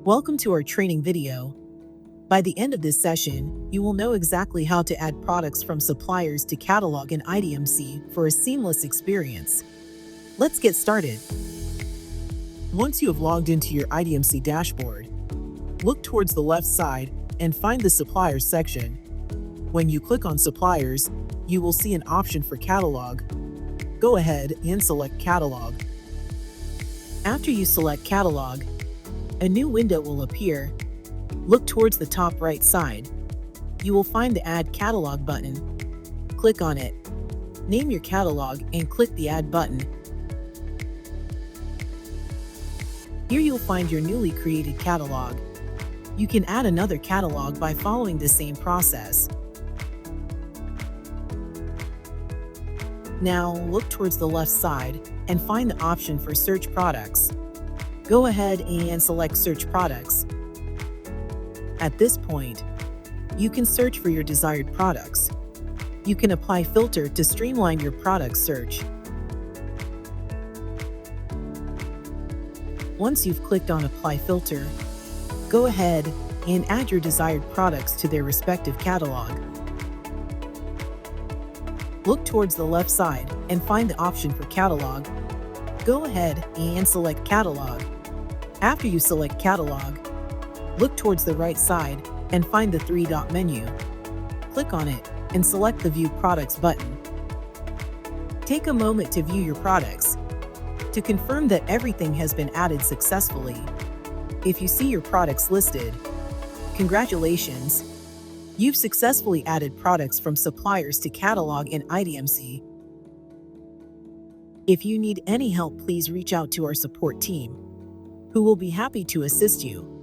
Welcome to our training video. By the end of this session, you will know exactly how to add products from suppliers to catalog in IDMC for a seamless experience. Let's get started. Once you have logged into your IDMC dashboard, look towards the left side and find the Suppliers section. When you click on Suppliers, you will see an option for Catalog. Go ahead and select Catalog. After you select Catalog, a new window will appear. Look towards the top right side. You will find the Add Catalog button. Click on it. Name your catalog and click the Add button. Here you'll find your newly created catalog. You can add another catalog by following the same process. Now look towards the left side and find the option for Search Products. Go ahead and select Search Products. At this point, you can search for your desired products. You can apply filter to streamline your product search. Once you've clicked on Apply Filter, go ahead and add your desired products to their respective catalog. Look towards the left side and find the option for Catalog. Go ahead and select Catalog. After you select Catalog, look towards the right side and find the three-dot menu. Click on it and select the View Products button. Take a moment to view your products to confirm that everything has been added successfully. If you see your products listed, congratulations! You've successfully added products from suppliers to catalog in IDMC. If you need any help, please reach out to our support team, who will be happy to assist you.